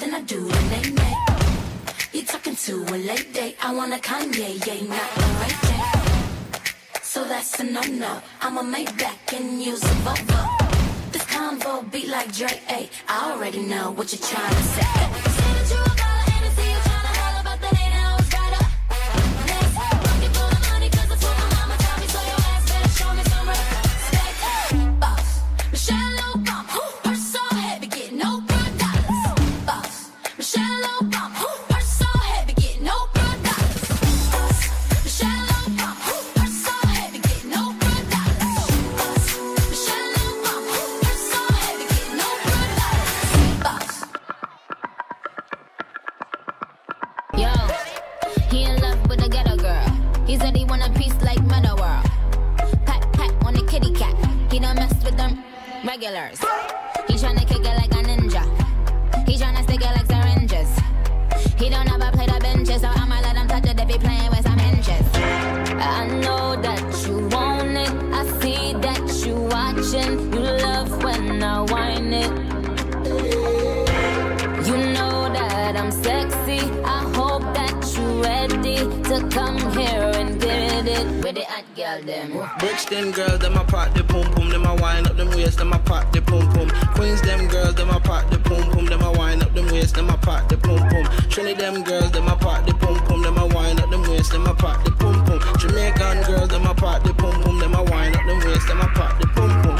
than I do the nay-nay. You talking to a late date, I want a Kanye, yeah, not a Ray J. So that's a no-no, I'ma make back and use a Volvo. This convo beat like Dre, ayy, I already know what you're trying to say. Say that you a baller and I see you tryna holler about that ain't how it's right up. Next, looking for the money cause that's what my mama taught me, so your ass better show me some respect. Boss, Michelle Obama, purse so heavy, get no $1. Boss, Michelle Obama, purse so heavy, get no $1. Boss, Michelle Obama, purse so heavy, get no $1. Boss, Michelle Obama, purse so heavy, get no $1. Boss. Yo, he in love with a ghetto girl. He said he want a piece like Meta World. Pat, pat on the kitty cat. He done messed with them regulars. He tryna kick it like a ninja. He tryna stick it like syringes. He don't ever play the benches, so I'ma let him touch it if he playing with some inches. I know that you want it. I see that you watching. You love when I whine it. You know that I'm sexy. I hope that you ready to come here and get it with the hot girl them. Brixton girls, them a pop the pum pum, them a wind up them waist, them a pop the pum pum. Queens them girls, them a pop the pum pum, them a wind up them waist, them a pop the pum pum. Trinity them girls, them a pop the pum pum, them a wind up them waist, them a pop the pum pum. Jamaican girls, them a pop the pum pum, them a wind up them waist, them a pop the pum pum.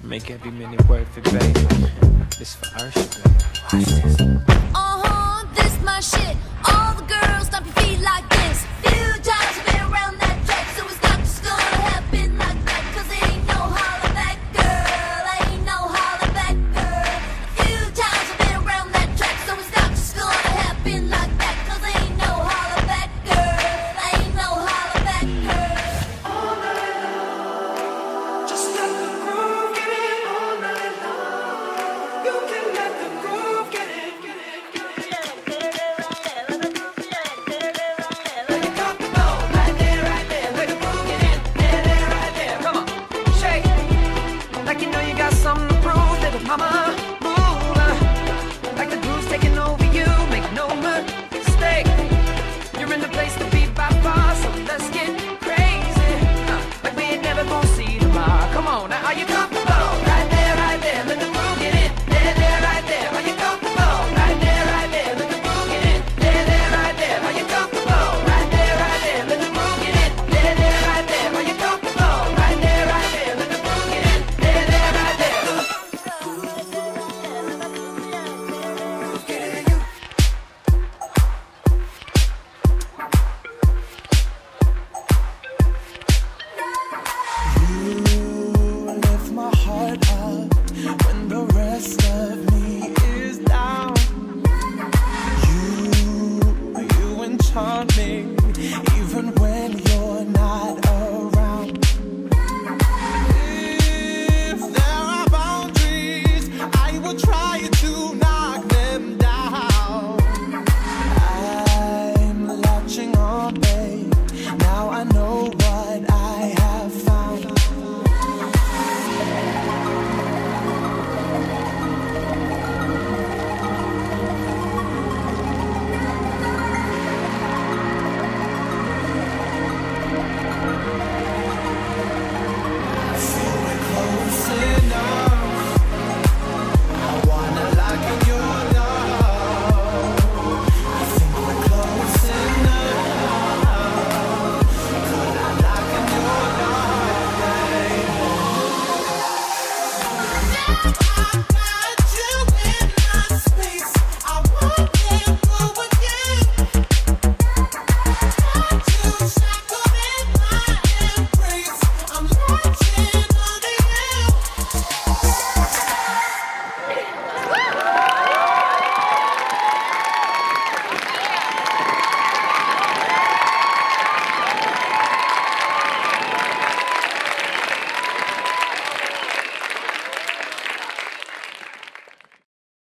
Make every minute worth it, baby. This for our shit, baby. Watch this. This my shit. All the girls stomp your feet like this. Few times I've been around that track, so it's not just gonna happen like that. Cause ain't no holler back, girl. Ain't no holler back, girl. Few times I've been around that track, so it's not just gonna happen like that. Cause ain't no holler back, girl. Ain't no holler back, girl. All night long, just let the groove get in all night long. You can